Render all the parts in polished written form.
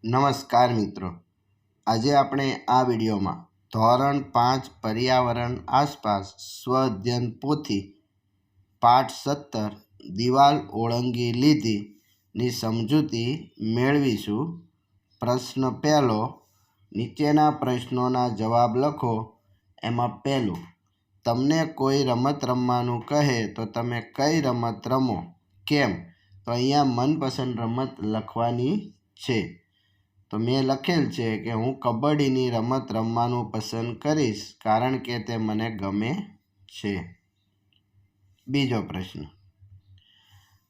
નમસ્કાર મિત્રો, આજે આપણે આ વિડીયોમાં ધોરણ 5 પર્યાવરણ આસપાસ સ્વ અધ્યયન પોથી પાઠ 17 દિવાલ ઓળંગી લીધી ની સમજૂતી મેળવીશું। પ્રશ્ન પહેલો, નીચેના પ્રશ્નોના જવાબ લખો। એમાં પહેલું, તમને કોઈ રમત રમવાનું કહે તો તમે કઈ રમત રમો, કેમ? તો અહીંયા મનપસંદ રમત લખવાની છે। તો મેં લખેલ છે કે હું કબડ્ડીની રમત રમવાનું પસંદ કરીશ કારણ કે તે મને ગમે છે। બીજો પ્રશ્ન,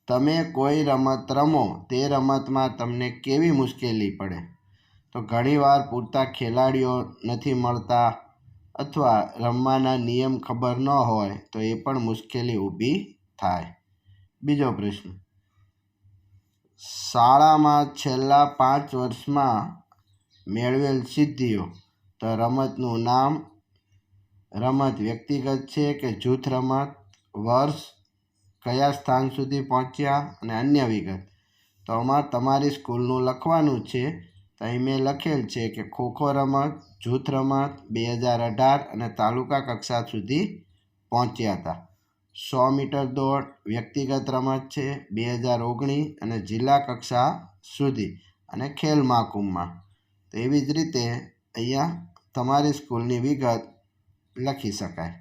તમે કોઈ રમત રમો તે રમતમાં તમને કેવી મુશ્કેલી પડે? તો ઘણીવાર પૂરતા ખેલાડીઓ નથી મળતા અથવા રમવાના નિયમ ખબર ન હોય તો એ પણ મુશ્કેલી ઊભી થાય। બીજો પ્રશ્ન, શાળામાં છેલ્લા 5 વર્ષમાં મેળવેલ સિદ્ધિઓ। તો રમતનું નામ, રમત વ્યક્તિગત છે કે જૂથ રમત, વર્ષ, કયા સ્થાન સુધી પહોંચ્યા અને અન્ય વિગત। તો આમાં તમારી સ્કૂલનું લખવાનું છે। તો અહીં મેં લખેલ છે કે ખોખો રમત, જૂથ રમત 2018 અને તાલુકા કક્ષા સુધી પહોંચ્યા હતા। 100 મીટર દોડ વ્યક્તિગત રમત છે 2019 અને જિલ્લા કક્ષા સુધી અને ખેલ મહાકુંભમાં। તો એવી જ રીતે અહીંયા તમારી સ્કૂલની વિગત લખી શકાય।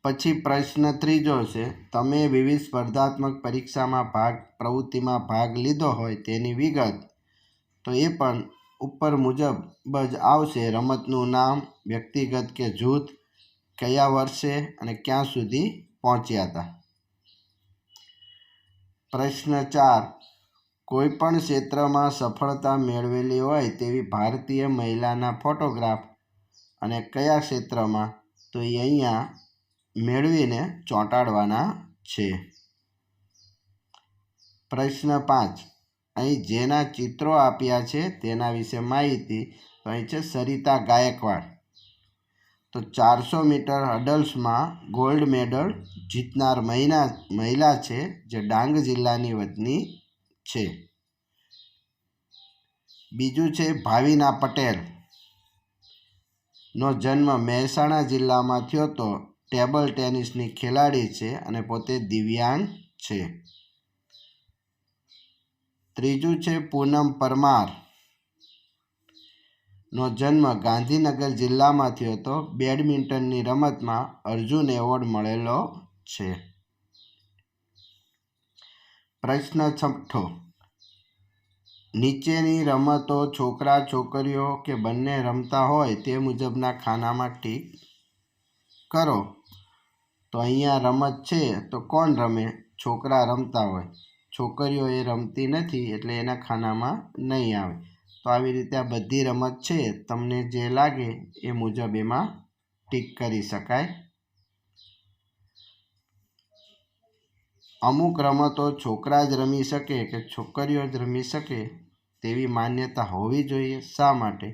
પછી પ્રશ્ન ત્રીજો છે, તમે વિવિધ સ્પર્ધાત્મક પરીક્ષામાં પ્રવૃત્તિમાં ભાગ લીધો હોય તેની વિગત। તો એ પણ ઉપર મુજબ જ આવશે। રમતનું નામ, વ્યક્તિગત કે જૂથ, કયા વર્ષે અને ક્યાં સુધી પહોંચ્યા હતા। પ્રશ્ન 4, કોઈ પણ ક્ષેત્રમાં સફળતા મેળવેલી હોય તેવી ભારતીય મહિલાના ફોટોગ્રાફ અને કયા ક્ષેત્રમાં? તો એ અહીંયા મેળવીને ચોંટાડવાના છે। પ્રશ્ન 5, અહીં જેના ચિત્રો આપ્યા છે તેના વિશે માહિતી। તો અહીં છે સરિતા ગાયકવાડ, તો 400 મીટર હડલ્સમાં ગોલ્ડ મેડલ જીતનાર મહિલા છે જે ડાંગ જિલ્લાની વતની છે। બીજું છે ભાવિના પટેલ, નો જન્મ મહેસાણા જિલ્લામાં થયો તો ટેબલ ટેનિસની ખેલાડી છે અને પોતે દિવ્યાંગ છે। ત્રીજું છે પૂનમ પરમાર, નો જન્મ ગાંધીનગર જિલ્લામાં થયો તો બેડમિન્ટનની રમતમાં અર્જુન એવોર્ડ મળેલો છે। પ્રશ્ન 6, નીચેની રમતો છોકરા છોકરીઓ કે બંને રમતા હોય તે મુજબના ખાનામાં ટીક કરો। તો અહીંયા રમત છે તો કોણ રમે? છોકરા રમતા હોય, છોકરીઓ એ રમતી નથી એટલે એના ખાનામાં નહીં આવે। તો આવી રીતે આ બધી રમત છે, તમને જે લાગે એ મુજબ એમાં ટીક કરી શકાય। અમુક રમતો છોકરા જ રમી શકે કે છોકરીઓ જ રમી શકે તેવી માન્યતા હોવી જોઈએ। શા માટે?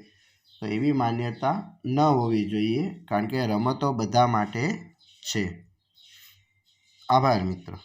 તો એવી માન્યતા ન હોવી જોઈએ કારણ કે રમતો બધા માટે છે। આભાર મિત્રો।